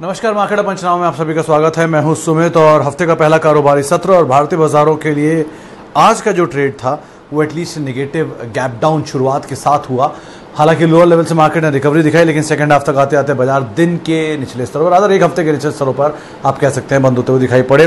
नमस्कार, मार्केट पंचनामा में आप सभी का स्वागत है। मैं हूं सुमित और हफ्ते का पहला कारोबारी सत्र और भारतीय बाजारों के लिए आज का जो ट्रेड था वो एटलीस्ट नेगेटिव गैप डाउन शुरुआत के साथ हुआ। हालांकि लोअर लेवल से मार्केट ने रिकवरी दिखाई, लेकिन सेकंड हाफ तक आते आते बाजार दिन के निचले स्तरों पर, एक हफ्ते के निचले स्तरों पर आप कह सकते हैं बंद होते हुए दिखाई पड़े।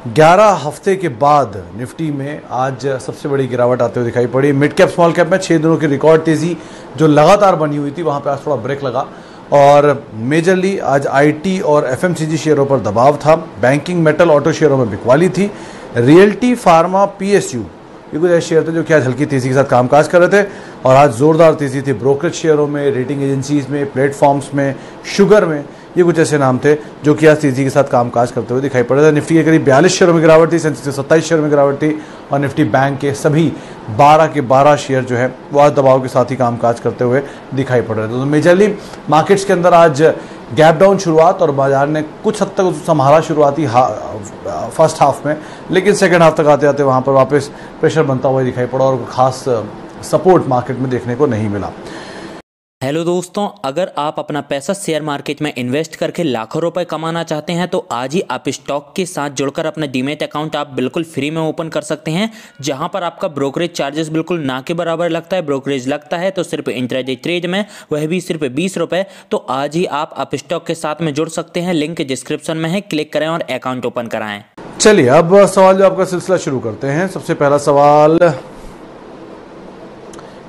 11 हफ्ते के बाद निफ्टी में आज सबसे बड़ी गिरावट आते हुए दिखाई पड़ी। मिड कैप स्मॉल कैप में 6 दिनों की रिकॉर्ड तेजी जो लगातार बनी हुई थी, वहां पे आज थोड़ा ब्रेक लगा और मेजरली आज आईटी और एफएमसीजी शेयरों पर दबाव था। बैंकिंग, मेटल, ऑटो शेयरों में बिकवाली थी। रियल्टी, फार्मा, पीएसयू ये कुछ ऐसे शेयर थे जो कि आज हल्की तेजी के साथ कामकाज कर रहे थे और आज जोरदार तेजी थी ब्रोकरेज शेयरों में, रेटिंग एजेंसीज में, प्लेटफॉर्म्स में, शुगर में। ये कुछ ऐसे नाम थे जो कि आज तेजी के साथ कामकाज करते हुए दिखाई पड़ रहे थे। निफ्टी के करीब 42 शेयरों में गिरावट थी, सेंसेक्स के 27 शेयर में गिरावट थी और निफ्टी बैंक के सभी 12 के 12 शेयर जो है वो आज दबाव के साथ ही कामकाज करते हुए दिखाई पड़ रहे थे। तो मेजरली मार्केट्स के अंदर आज गैप डाउन शुरुआत और बाजार ने कुछ हद तक उसको संभाला शुरुआती फर्स्ट हाफ में, लेकिन सेकंड हाफ तक आते आते वहाँ पर वापस प्रेशर बनता हुआ दिखाई पड़ा और खास सपोर्ट मार्केट में देखने को नहीं मिला। हेलो दोस्तों, अगर आप अपना पैसा शेयर मार्केट में इन्वेस्ट करके लाखों रुपए कमाना चाहते हैं तो आज ही आप स्टॉक के साथ जुड़कर अपना डीमैट अकाउंट आप बिल्कुल फ्री में ओपन कर सकते हैं, जहां पर आपका ब्रोकरेज चार्जेस बिल्कुल ना के बराबर लगता है। ब्रोकरेज लगता है तो सिर्फ इंट्राडे ट्रेड में, वह भी सिर्फ 20 रुपये। तो आज ही आप स्टॉक के साथ में जुड़ सकते हैं, लिंक डिस्क्रिप्शन में है, क्लिक करें और अकाउंट ओपन कराएं। चलिए अब सवाल जो आपका सिलसिला शुरू करते हैं। सबसे पहला सवाल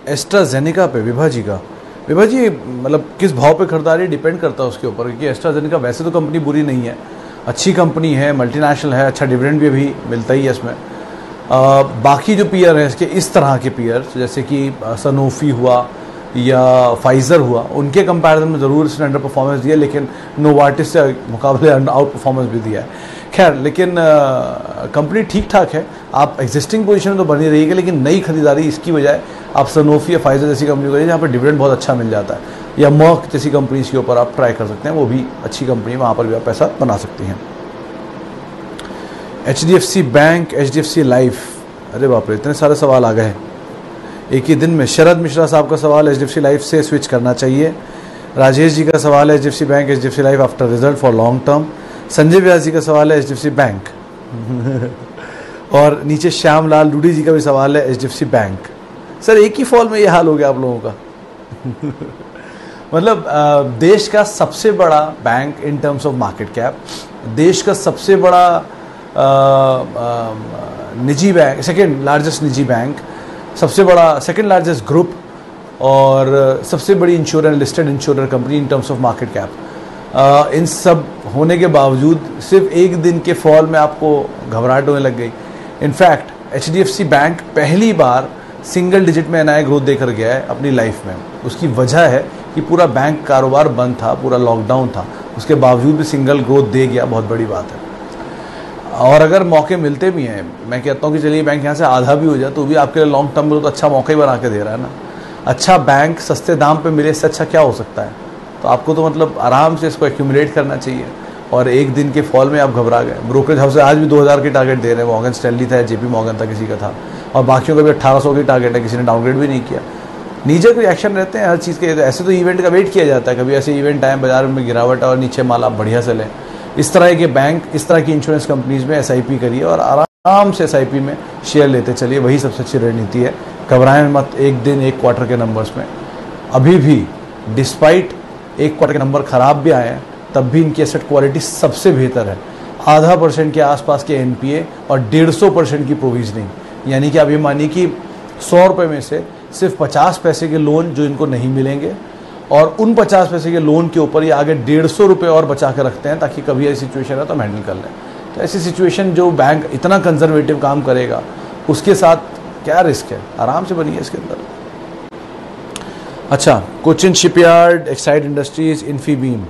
एस्ट्राजेनेका पे विभा जी का। विभा जी, मतलब किस भाव पे खरीदारी डिपेंड करता है उसके ऊपर, क्योंकि एस्ट्राजेनेका वैसे तो कंपनी बुरी नहीं है, अच्छी कंपनी है, मल्टीनेशनल है, अच्छा डिविडेंड भी अभी मिलता ही है इसमें। बाकी जो पीयर हैं इसके, इस तरह के पीयर जैसे कि सनोफी हुआ या फाइज़र हुआ, उनके कंपैरिजन में ज़रूर इसने अंडर परफॉर्मेंस दिया, लेकिन नोवार्टिस से मुकाबले आउट परफॉर्मेंस भी दिया है। खैर, लेकिन कंपनी ठीक ठाक है। आप एग्जिस्टिंग पोजीशन में तो बनी रहेगी, लेकिन नई खरीदारी इसकी बजाय आप सनोफी या फाइज़र जैसी कंपनी करिए जहाँ पर डिविडेंड बहुत अच्छा मिल जाता है, या मर्क जैसी कंपनीज के ऊपर आप ट्राई कर सकते हैं, वो भी अच्छी कंपनी है, वहाँ पर भी आप पैसा बना सकती हैं। HDFC बैंक, HDFC लाइफ, अरे बाप रे, इतने सारे सवाल आ गए एक ही दिन में। शरद मिश्रा साहब का सवाल HDFC लाइफ से स्विच करना चाहिए। राजेश जी का सवाल है HDFC bank, HDFC life after result for long term. Sanjay Vyas ji का सवाल है HDFC बैंक और नीचे श्यामलाल डूडी जी का भी सवाल है HDFC बैंक। सर, एक ही फॉल में ये हाल हो गया आप लोगों का मतलब देश का सबसे बड़ा bank in terms of market cap, देश का सबसे बड़ा निजी बैंक, सेकेंड लार्जेस्ट निजी बैंक, सबसे बड़ा सेकेंड लार्जेस्ट ग्रुप और सबसे बड़ी insurance listed insurance company in terms of market cap, इन सब होने के बावजूद सिर्फ एक दिन के फॉल में आपको घबराहट होने लग गई। इनफैक्ट HDFC बैंक पहली बार सिंगल डिजिट में NII ग्रोथ देकर गया है अपनी लाइफ में। उसकी वजह है कि पूरा बैंक कारोबार बंद था, पूरा लॉकडाउन था, उसके बावजूद भी सिंगल ग्रोथ दे गया, बहुत बड़ी बात है। और अगर मौके मिलते भी हैं, मैं कहता हूँ कि चलिए बैंक यहाँ से आधा भी हो जाए तो भी आपके लिए लॉन्ग टर्म में तो अच्छा मौका ही बना के दे रहा है ना। अच्छा बैंक सस्ते दाम पे मिले, इससे अच्छा क्या हो सकता है। तो आपको तो मतलब आराम से इसको एक्यूमुलेट करना चाहिए और एक दिन के फॉल में आप घबरा गए। ब्रोकरेज हाउस आज भी 2000 की टारगेट दे रहे हैं, मॉर्गन स्टैनली था, JP मॉर्गन था, किसी का था, और बाकियों का भी 1800 की टारगेट है, किसी ने डाउनग्रेड भी नहीं किया। नीचे कोई एक्शन रहते हैं हर चीज़ के, ऐसे तो इवेंट का वेट किया जाता है, कभी ऐसे इवेंट आए बाजार में गिरावट और नीचे माल आप बढ़िया से लें। इस तरह के बैंक, इस तरह की इंश्योरेंस कंपनीज में SIP करिए और आराम से SIP में शेयर लेते चलिए, वही सबसे अच्छी रणनीति है। घबराएं मत एक दिन एक क्वार्टर के नंबर्स में। अभी भी डिस्पाइट एक क्वार्टर के नंबर खराब भी आए हैं, तब भी इनकी एसेट क्वालिटी सबसे बेहतर है। 0.5% के आसपास के NPA और 150% की प्रोविजनिंग, यानी कि आप ये मानिए कि 100 रुपये में से सिर्फ 50 पैसे के लोन जो इनको नहीं मिलेंगे और उन 50 पैसे के लोन के ऊपर ये आगे 150 रुपये और बचा के रखते हैं ताकि कभी ऐसी सिचुएशन है तो हम हैंडल कर लें। तो ऐसी सिचुएशन जो बैंक इतना कंजर्वेटिव काम करेगा उसके साथ क्या रिस्क है, आराम से बनिए इसके अंदर। अच्छा, Cochin shipyard, Exide industries, Infibeam.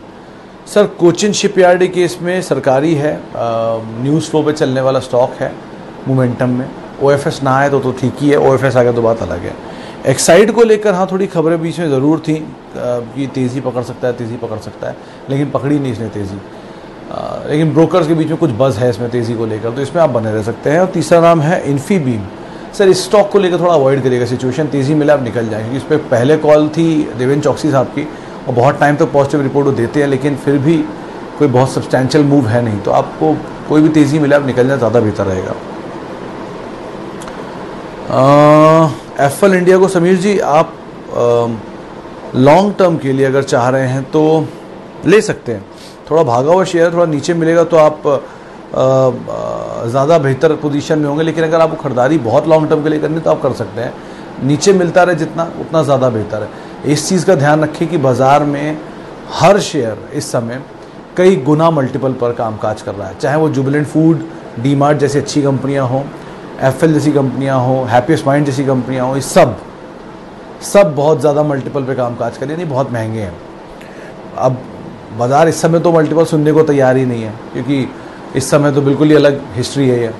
Sir, Cochin shipyard case में सरकारी है, न्यूज़ फ्लो पे चलने वाला स्टॉक है मोमेंटम में। OFS ना आए तो ठीक ही है, OFS आ गया तो बात अलग है। एक्साइड को लेकर हाँ थोड़ी खबरें बीच में ज़रूर थी कि तेज़ी पकड़ सकता है, लेकिन पकड़ी नहीं इसने तेज़ी। लेकिन ब्रोकर्स के बीच में कुछ बज़ है इसमें तेज़ी को लेकर, तो इसमें आप बने रह सकते हैं। और तीसरा नाम है इन्फीबीम। सर, इस स्टॉक को लेकर थोड़ा अवॉइड करिएगा, सिचुएशन तेज़ी मिले आप निकल जाएंगे, क्योंकि इस पर पहले कॉल थी देवेंद्र चौकसी साहब की और बहुत टाइम तक पॉजिटिव रिपोर्ट वो देते हैं, लेकिन फिर भी कोई बहुत सब्सटैंशियल मूव है नहीं, तो आपको कोई भी तेज़ी मिले आप निकल जाए, ज़्यादा बेहतर रहेगा। एफएल इंडिया को समीर जी आप लॉन्ग टर्म के लिए अगर चाह रहे हैं तो ले सकते हैं। थोड़ा भागा हुआ शेयर, थोड़ा नीचे मिलेगा तो आप ज़्यादा बेहतर पोजीशन में होंगे, लेकिन अगर आपको खरीदारी बहुत लॉन्ग टर्म के लिए करनी तो आप कर सकते हैं। नीचे मिलता रहे जितना, उतना ज़्यादा बेहतर है। इस चीज़ का ध्यान रखें कि बाज़ार में हर शेयर इस समय कई गुना मल्टीपल पर कामकाज कर रहा है, चाहे वो जुबिलेंट फूड, डीमार्ट जैसी अच्छी कंपनियां हों, एफएल जैसी कंपनियां हों, हैप्पीएस्ट माइंड जैसी कंपनियां हों, ये सब बहुत ज़्यादा मल्टीपल पे कामकाज कर रही है, नहीं बहुत महंगे हैं। अब बाज़ार इस समय तो मल्टीपल सुनने को तैयार ही नहीं है, क्योंकि इस समय तो बिल्कुल ही अलग हिस्ट्री है ये।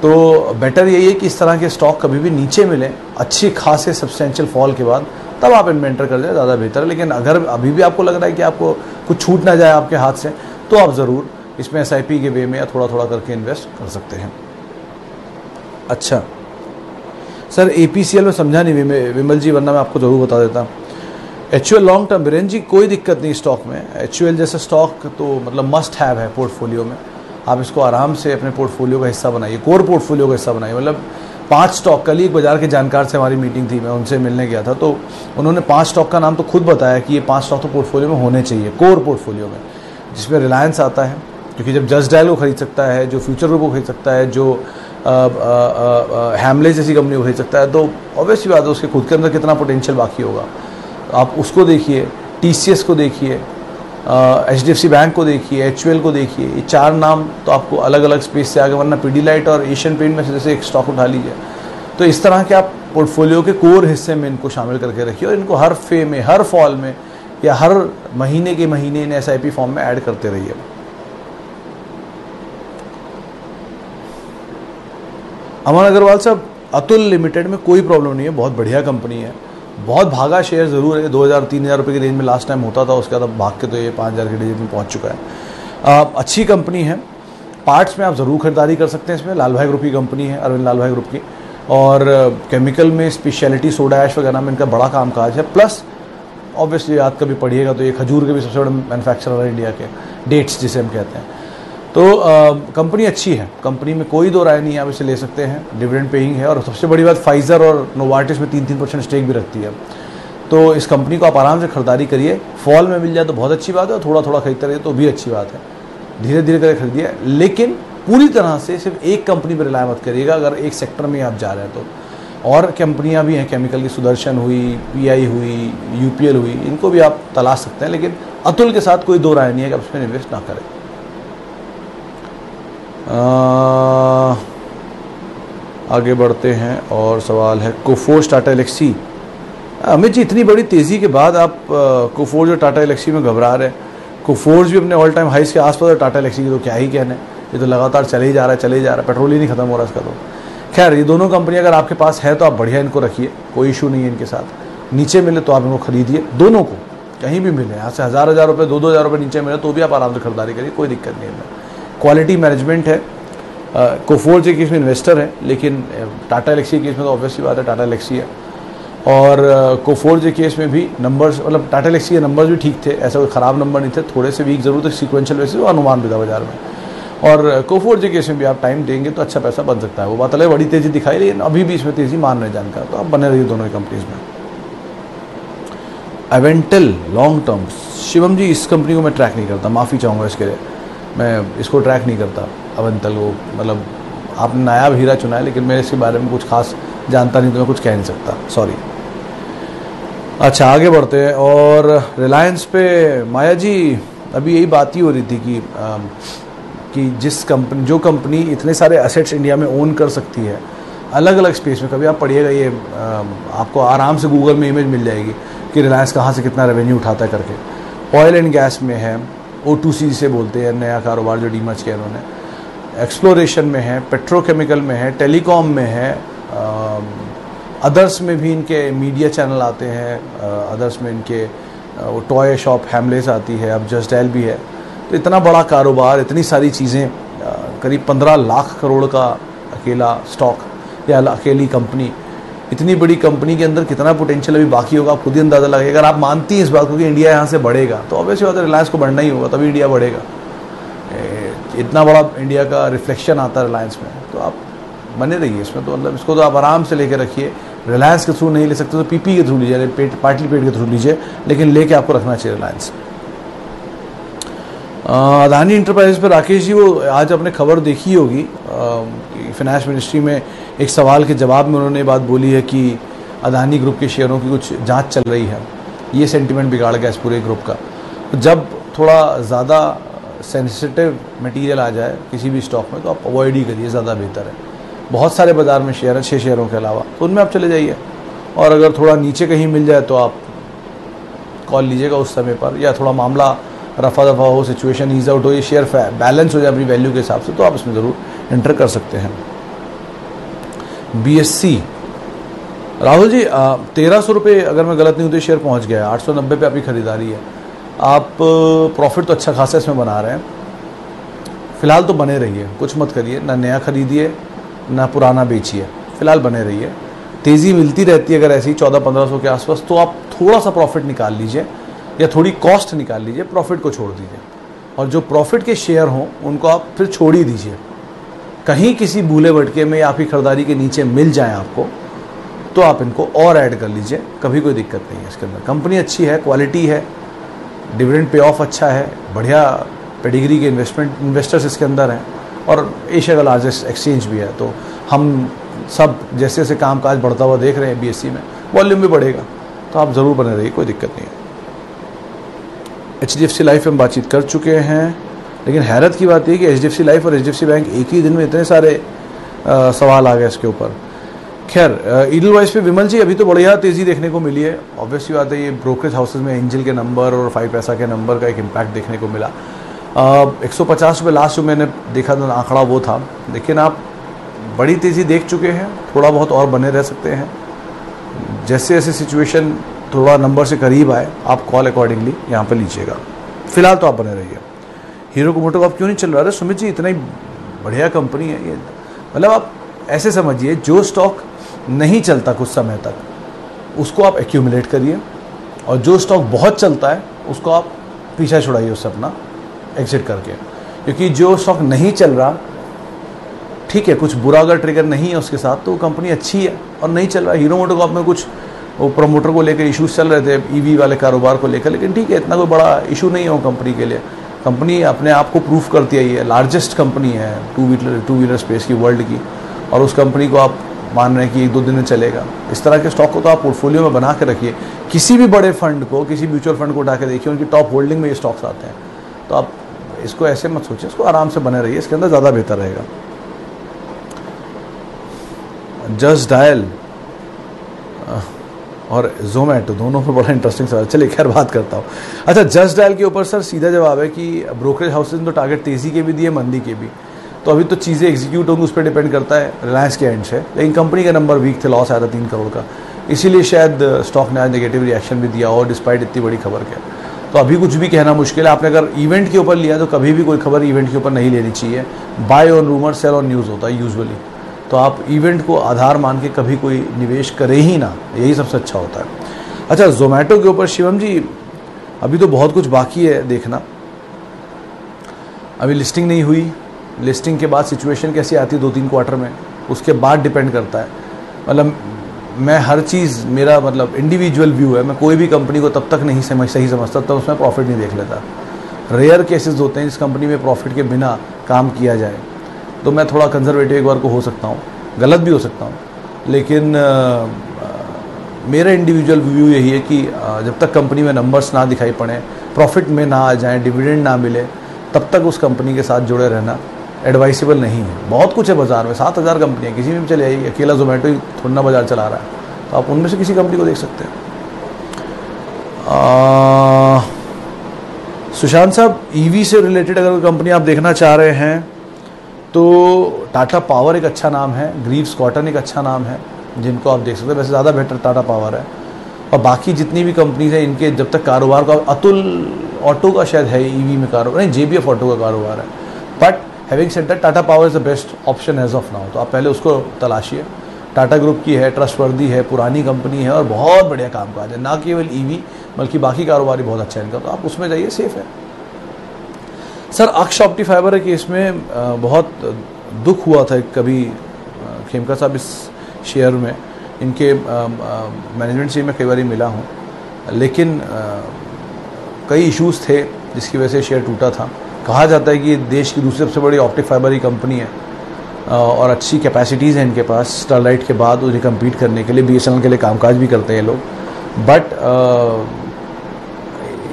तो बेटर यही है कि इस तरह के स्टॉक कभी भी नीचे मिले अच्छी खासे सब्सटेंशियल फॉल के बाद, तब आप इन्वेंटर कर जाए, ज़्यादा बेहतर है। लेकिन अगर अभी भी आपको लग रहा है कि आपको कुछ छूट ना जाए आपके हाथ से, तो आप ज़रूर इसमें एसआईपी के वे में या थोड़ा थोड़ा करके इन्वेस्ट कर सकते हैं। अच्छा सर, एपीसीएल में समझा नहीं विमल जी, वरना मैं आपको ज़रूर बता देता। एचयूएल लॉन्ग टर्म, बीरेन जी कोई दिक्कत नहीं स्टॉक में। एचयूएल जैसा स्टॉक तो मतलब मस्ट हैव है पोर्टफोलियो में, आप इसको आराम से अपने पोर्टफोलियो का हिस्सा बनाइए, कोर पोर्टफोलियो का हिस्सा बनाइए। मतलब 5 स्टॉक, कल ही एक बाजार के जानकार से हमारी मीटिंग थी, मैं उनसे मिलने गया था, तो उन्होंने 5 स्टॉक का नाम तो खुद बताया कि ये 5 स्टॉक तो पोर्टफोलियो में होने चाहिए, कोर पोर्टफोलियो में, जिसमें रिलायंस आता है, क्योंकि जब जस्ट डायल को खरीद सकता है, जो फ्यूचर ग्रुप को खरीद सकता है, जो हैमले जैसी कंपनी को खरीद सकता है, तो ऑब्वियस ही बात है उसके खुद के अंदर कितना पोटेंशियल बाकी होगा। आप उसको देखिए, टीसीएस को देखिए, एचडीएफसी बैंक को देखिए, एचयूएल को देखिए, ये 4 नाम तो आपको अलग अलग स्पेस से आगे, वरना पीडीलाइट और एशियन पेंट में से जैसे एक स्टॉक उठा लीजिए। तो इस तरह के आप पोर्टफोलियो के कोर हिस्से में इनको शामिल करके रखिए और इनको हर फे में, हर फॉल में या हर महीने के महीने इन एसआईपी फॉर्म में ऐड करते रहिए। अमन अग्रवाल साहब, अतुल लिमिटेड में कोई प्रॉब्लम नहीं है, बहुत बढ़िया कंपनी है, बहुत भागा शेयर ज़रूर है, 2000-3000 रुपये की रेंज में लास्ट टाइम होता था, उसके बाद भाग के तो ये 5000 के रेंज में पहुंच चुका है। अच्छी कंपनी है, पार्ट्स में आप ज़रूर खरीदारी कर सकते हैं। इसमें लाल भाई ग्रुप की कंपनी है, अरविंद लाल भाई ग्रुप की, और केमिकल में स्पेशलिटी सोडा ऐश वगैरह में इनका बड़ा कामकाज है। प्लस ऑब्वियसली आप कभी पढ़िएगा तो ये खजूर के भी सबसे बड़े मैन्युफैक्चरर है इंडिया के, डेट्स जिसे हम कहते हैं। तो कंपनी अच्छी है, कंपनी में कोई दो राय नहीं है, आप इसे ले सकते हैं, डिविडेंड पेइंग है, और सबसे बड़ी बात फाइजर और नोवार्टिस में 3-3% स्टेक भी रखती है। तो इस कंपनी को आप आराम से खरीदारी करिए, फॉल में मिल जाए तो बहुत अच्छी बात है, और थोड़ा थोड़ा खरीदते रहिए तो भी अच्छी बात है, धीरे धीरे करके खरीदिए। लेकिन पूरी तरह से सिर्फ एक कंपनी पर रिलाय मत करिएगा अगर एक सेक्टर में आप जा रहे हैं तो। और कंपनियां भी हैं, केमिकल की सुदर्शन हुई, पीआई हुई, यूपीएल हुई, इनको भी आप तलाश सकते हैं, लेकिन अतुल के साथ कोई दो राय नहीं है कि आप उसमें इन्वेस्ट ना करें। आगे बढ़ते हैं और सवाल है कोफोर्ज टाटा एलेक्सी। अमित जी, इतनी बड़ी तेज़ी के बाद आप कोफोर्ज और टाटा एलेक्सी में घबरा रहे हैं। कोफोर्ज भी अपने ऑल टाइम हाइस के आसपास, और टाटा एलेक्सी की तो क्या ही कहने, ये तो लगातार चले ही जा रहा है, पेट्रोल ही नहीं खत्म हो रहा इसका। तो खैर, ये दोनों कंपनियां अगर आपके पास है तो आप बढ़िया इनको रखिए, कोई इशू नहीं है इनके साथ। नीचे मिले तो आप इनको खरीदिए, दोनों को कहीं भी मिले, यहाँ से 1000 रुपये 2-2000 रुपये नीचे मिले तो भी आप आराम से खरीदारी करिए, कोई दिक्कत नहीं है। क्वालिटी मैनेजमेंट है। कोफोर्ज के केस में इन्वेस्टर है, लेकिन टाटा एलेक्सी के केस में तो ऑब्वियसली बात है टाटा एलेक्सी है। और कोफोर्ज के केस में भी नंबर्स, मतलब टाटा एलेक्सी के नंबर्स भी ठीक थे, ऐसा कोई ख़राब नंबर नहीं थे, थोड़े से वीक जरूर थे सीक्वेंशियल बेसिस, वो अनुमान भी था बाजार में। और कोफोर्ज के केस में भी आप टाइम देंगे तो अच्छा पैसा बन सकता है। वो बात अलग, बड़ी तेज़ी दिखाई, लेकिन अभी भी इसमें तेज़ी मान रहे जानकार, तो आप बने रहिए दोनों ही कंपनीज में। एवेंटल लॉन्ग टर्म, शिवम जी इस कंपनी को मैं ट्रैक नहीं करता, माफ़ी चाहूँगा इसके लिए, मैं इसको ट्रैक नहीं करता अवेंटल को। मतलब आपने नायाब हीरा चुना है, लेकिन मैं इसके बारे में कुछ खास जानता नहीं तो मैं कुछ कह नहीं सकता, सॉरी। अच्छा, आगे बढ़ते हैं। और रिलायंस पे माया जी अभी यही बात ही हो रही थी कि जो कंपनी इतने सारे एसेट्स इंडिया में ओन कर सकती है अलग अलग स्पेस में, कभी आप पढ़िएगा, ये आपको आराम से गूगल में इमेज मिल जाएगी कि रिलायंस कहाँ से कितना रेवेन्यू उठाता है करके। ऑयल एंड गैस में है, O2C से बोलते हैं, नया कारोबार जो डीमर्ज किया उन्होंने, एक्सप्लोरेशन में है, पेट्रोकेमिकल में है, टेलीकॉम में है, अदर्स में भी इनके मीडिया चैनल आते हैं, अदर्स में इनके वो टॉय शॉप हैमलेस आती है, अब जस्ट डायल भी है। तो इतना बड़ा कारोबार, इतनी सारी चीज़ें, करीब 15 लाख करोड़ का अकेला स्टॉक या अकेली कंपनी, इतनी बड़ी कंपनी के अंदर कितना पोटेंशियल अभी बाकी होगा, आप खुद ही अंदाज़ा लगाइए। अगर आप मानती हैं इस बात को कि इंडिया यहाँ से बढ़ेगा, तो ऑब्वियसली बात है रिलायंस को बढ़ना ही होगा, तभी इंडिया बढ़ेगा। इतना बड़ा इंडिया का रिफ्लेक्शन आता है रिलायंस में, तो आप बने रहिए इसमें। तो मतलब इसको तो आप आराम से लेके रखिए। रिलायंस के थ्रू नहीं ले सकते तो पीपी के थ्रू लीजिए, पार्टली पेड के थ्रू लीजिए, लेकिन लेके आपको रखना चाहिए रिलायंस। अदानी इंटरप्राइजेस पर राकेश जी, वो आज आपने खबर देखी होगी, फाइनेंस मिनिस्ट्री में एक सवाल के जवाब में उन्होंने बात बोली है कि अदानी ग्रुप के शेयरों की कुछ जांच चल रही है, ये सेंटिमेंट बिगाड़ गया इस पूरे ग्रुप का। तो जब थोड़ा ज़्यादा सेंसिटिव मटेरियल आ जाए किसी भी स्टॉक में तो आप अवॉइड ही करिए, ज़्यादा बेहतर है। बहुत सारे बाज़ार में शेयर हैं 6 शेयरों के अलावा, तो उनमें आप चले जाइए, और अगर थोड़ा नीचे कहीं मिल जाए तो आप कॉल लीजिएगा उस समय पर, या थोड़ा मामला रफा दफा हो, सिचुएशन ईज आउट हो, ये शेयर बैलेंस हो जाए अपनी वैल्यू के हिसाब से, तो आप इसमें ज़रूर एंटर कर सकते हैं। BSC राहुल जी 1300 रुपये अगर मैं गलत नहीं हूँ तो शेयर पहुँच गया है, 890 पे आपकी खरीदारी है। आप प्रॉफिट तो अच्छा खासा इसमें बना रहे हैं, फ़िलहाल तो बने रहिए, कुछ मत करिए, ना नया खरीदिए ना पुराना बेचिए, फ़िलहाल बने रहिए। तेज़ी मिलती रहती है अगर ऐसी 1400-1500 के आसपास, तो आप थोड़ा सा प्रॉफिट निकाल लीजिए या थोड़ी कॉस्ट निकाल लीजिए, प्रॉफिट को छोड़ दीजिए, और जो प्रॉफिट के शेयर हों उनको आप फिर छोड़ ही दीजिए। कहीं किसी भूले भटके में आपकी खरीदारी के नीचे मिल जाए आपको, तो आप इनको और ऐड कर लीजिए, कभी कोई दिक्कत नहीं है इसके अंदर। कंपनी अच्छी है, क्वालिटी है, डिविडेंड पे ऑफ अच्छा है, बढ़िया पेडिग्री के इन्वेस्टर्स इसके अंदर हैं, और एशिया का लार्जेस्ट एक्सचेंज भी है। तो हम सब जैसे जैसे कामकाज बढ़ता हुआ देख रहे हैं BSC में, वॉल्यूम भी बढ़ेगा, तो आप ज़रूर बने रहिए, कोई दिक्कत नहीं है। HDFC लाइफ में बातचीत कर चुके हैं, लेकिन हैरत की बात यह कि HDFC लाइफ और HDFC बैंक एक ही दिन में इतने सारे सवाल आ गए इसके ऊपर। खैर ईडल वाइज पे विमल जी अभी तो बढ़िया तेज़ी देखने को मिली है। ऑब्वियसली बात है, ये ब्रोकरेज हाउसेज में एंजल के नंबर और 5 पैसा के नंबर का एक इम्पैक्ट देखने को मिला। 150 रुपये लास्ट जो मैंने देखा था आंकड़ा वो था, लेकिन आप बड़ी तेज़ी देख चुके हैं, थोड़ा बहुत और बने रह सकते हैं। जैसे जैसे सिचुएशन थोड़ा नंबर से करीब आए आप कॉल अकॉर्डिंगली यहाँ पर लीजिएगा, फिलहाल तो आप बने रहिए। हीरो को मोटो आप क्यों नहीं चल रहा है? सुमित जी इतना ही बढ़िया कंपनी है ये, मतलब आप ऐसे समझिए जो स्टॉक नहीं चलता कुछ समय तक उसको आप एक्यूमुलेट करिए, और जो स्टॉक बहुत चलता है उसको आप पीछा छुड़ाइए उससे अपना एग्जिट करके, क्योंकि जो स्टॉक नहीं चल रहा, ठीक है कुछ बुरा अगर ट्रिगर नहीं है उसके साथ तो कंपनी अच्छी है, और नहीं चल रहा। हीरो मोटो को में कुछ वो प्रमोटर को लेकर इश्यूज चल रहे थे EV वाले कारोबार को लेकर, लेकिन ठीक है इतना कोई बड़ा इशू नहीं है वो कंपनी के लिए। कंपनी अपने आप को प्रूफ करती है, ये लार्जेस्ट कंपनी है टू व्हीलर स्पेस की वर्ल्ड की, और उस कंपनी को आप मान रहे हैं कि 1-2 दिन में चलेगा। इस तरह के स्टॉक को तो आप पोर्टफोलियो में बना के रखिए। किसी भी बड़े फंड को, किसी म्यूचुअल फंड को उठा के देखिए, उनकी टॉप होल्डिंग में ये स्टॉक्स आते हैं, तो आप इसको ऐसे मत सोचिए, इसको आराम से बने रहिए, इसके अंदर ज़्यादा बेहतर रहेगा। जस्ट डायल और जोमेटो दोनों पर बड़ा इंटरेस्टिंग सवाल, चलिए खैर बात करता हूँ। अच्छा जस्ट डायल के ऊपर सर सीधा जवाब है कि ब्रोकरेज हाउसेज ने तो टारगेट तेज़ी के भी दिए, मंदी के भी, तो अभी तो चीज़ें एग्जीक्यूट होंगी उस पर डिपेंड करता है रिलायंस के एंड से, लेकिन कंपनी का नंबर वीक थे, लॉस आया था 3 करोड़ का, इसीलिए शायद स्टॉक ने आज नेगेटिव रिएक्शन भी दिया, और डिस्पाइट इतनी बड़ी खबर के। तो अभी कुछ भी कहना मुश्किल है। आपने अगर इवेंट के ऊपर लिया तो कभी भी कोई खबर इवेंट के ऊपर नहीं लेनी चाहिए। Buy on rumour sell on news होता है यूजुअली, तो आप इवेंट को आधार मान के कभी कोई निवेश करें ही ना, यही सबसे अच्छा होता है। अच्छा जोमेटो के ऊपर शिवम जी अभी तो बहुत कुछ बाकी है देखना, अभी लिस्टिंग नहीं हुई, लिस्टिंग के बाद सिचुएशन कैसी आती है 2-3 क्वार्टर में, उसके बाद डिपेंड करता है। मतलब मैं हर चीज़ मेरा मतलब इंडिविजुअल व्यू है, मैं कोई भी कंपनी को तब तक नहीं सही समझता तब उसमें प्रॉफिट नहीं देख लेता। रेयर केसेस होते हैं जिस कंपनी में प्रॉफिट के बिना काम किया जाए, तो मैं थोड़ा कंजर्वेटिव एक बार को हो सकता हूँ, गलत भी हो सकता हूँ, लेकिन मेरा इंडिविजुअल व्यू यही है कि जब तक कंपनी में नंबर्स ना दिखाई पड़े, प्रॉफिट में ना आ जाएँ, डिविडेंड ना मिले, तब तक उस कंपनी के साथ जुड़े रहना एडवाइसेबल नहीं है। बहुत कुछ है बाज़ार में, 7000 कंपनियाँ, किसी में भी चले जाइए, अकेला जोमेटो ही थोड़ा ना बाज़ार चला रहा है, तो आप उनमें से किसी कंपनी को देख सकते हैं। सुशांत साहब EV से रिलेटेड अगर कंपनी आप देखना चाह रहे हैं तो टाटा पावर एक अच्छा नाम है, ग्रीव्स कॉटन एक अच्छा नाम है जिनको आप देख सकते हैं, वैसे ज़्यादा बेटर टाटा पावर है, और बाकी जितनी भी कंपनीज हैं इनके जब तक कारोबार का, अतुल ऑटो का शायद है EV में कारोबार, नहीं JBF ऑटो का कारोबार है, but having said that Tata Power is the best option as of now, तो आप पहले उसको तलाशिए। टाटा ग्रुप की है, ट्रस्टवर्दी है, पुरानी कंपनी है और बहुत बढ़िया कामकाज है, ना केवल EV बल्कि बाकी कारोबार भी बहुत अच्छा है इनका, तो आप उसमें जाइए, सेफ है। सर अक्ष ऑप्टी फाइबर के इसमें बहुत दुख हुआ था कभी। खेमका साहब इस शेयर में, इनके मैनेजमेंट से मैं कई बार मिला हूँ, लेकिन कई इश्यूज़ थे जिसकी वजह से शेयर टूटा था। कहा जाता है कि देश की दूसरी सबसे बड़ी ऑप्टिक फाइबर की कंपनी है और अच्छी कैपेसिटीज़ हैं इनके पास स्टरलाइट के बाद उन्हें कम्पीट करने के लिए। BSNL के लिए कामकाज भी करते हैं ये लोग, बट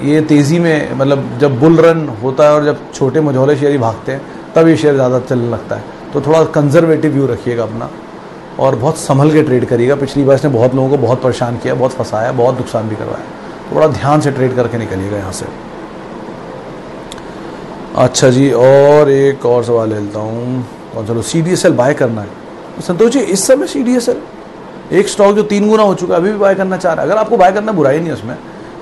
ये तेज़ी में, मतलब जब बुल रन होता है और जब छोटे मझौले शेयर ही भागते हैं तब ये शेयर ज़्यादा चलने लगता है। तो थोड़ा कंजर्वेटिव व्यू रखिएगा अपना और बहुत संभल के ट्रेड करिएगा। पिछली बार इसने बहुत लोगों को बहुत परेशान किया, बहुत फंसाया, बहुत नुकसान भी करवाया। थोड़ा ध्यान से ट्रेड करके निकलिएगा यहाँ से। अच्छा जी, और एक और सवाल ले लेता हूँ। और चलो, CDSL बाय करना है संतोष जी। इस समय CDSL एक स्टॉक जो 3 गुना हो चुका है, अभी भी बाय करना चाह रहा है। अगर आपको बाय करना बुराई नहीं है उसमें,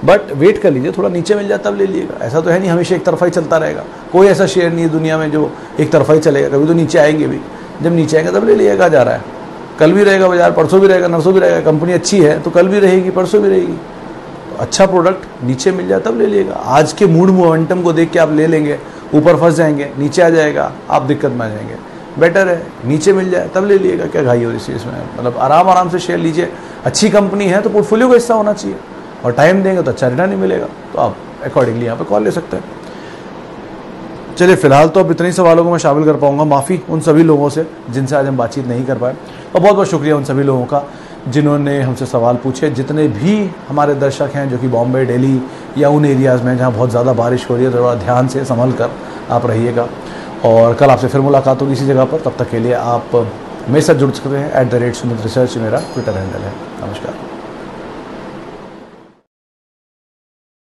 बट वेट कर लीजिए, थोड़ा नीचे मिल जाए तब ले लीजिएगा। ऐसा तो है नहीं हमेशा एक तरफा ही चलता रहेगा। कोई ऐसा शेयर नहीं है दुनिया में जो एक तरफा ही चलेगा, कभी तो नीचे आएंगे भी। जब नीचे आएंगे तब ले लीजिएगा। जा रहा है, कल भी रहेगा बाजार, परसों भी रहेगा, नरसों भी रहेगा। कंपनी अच्छी है तो कल भी रहेगी, परसों भी रहेगी। तो अच्छा प्रोडक्ट नीचे मिल जाए तब ले लीजिएगा। आज के मूड मोमेंटम को देख के आप ले लेंगे, ऊपर फंस जाएंगे, नीचे आ जाएगा, आप दिक्कत में आ जाएंगे। बेटर है नीचे मिल जाए तब ले लीजिएगा। क्या घाई हो इस चीज़ में, मतलब आराम से शेयर लीजिए। अच्छी कंपनी है तो पोर्टफोलियो का हिस्सा होना चाहिए, और टाइम देंगे तो अच्छा रिटर्न ही मिलेगा। तो आप अकॉर्डिंगली यहाँ पे कॉल ले सकते हैं। चलिए, फिलहाल तो अब इतने ही सवालों को मैं शामिल कर पाऊंगा। माफ़ी उन सभी लोगों से जिनसे आज हम बातचीत नहीं कर पाए, और बहुत बहुत शुक्रिया उन सभी लोगों का जिन्होंने हमसे सवाल पूछे। जितने भी हमारे दर्शक हैं जो कि बॉम्बे, दिल्ली या उन एरियाज़ में जहाँ बहुत ज़्यादा बारिश हो रही है, तो थोड़ा ध्यान से संभल कर आप रहिएगा। और कल आपसे फिर मुलाकात होगी इसी जगह पर। तब तक के लिए आप मेरे साथ जुड़ सकते हैं। @सुमित रिसर्च मेरा ट्विटर हैंडल है। नमस्कार।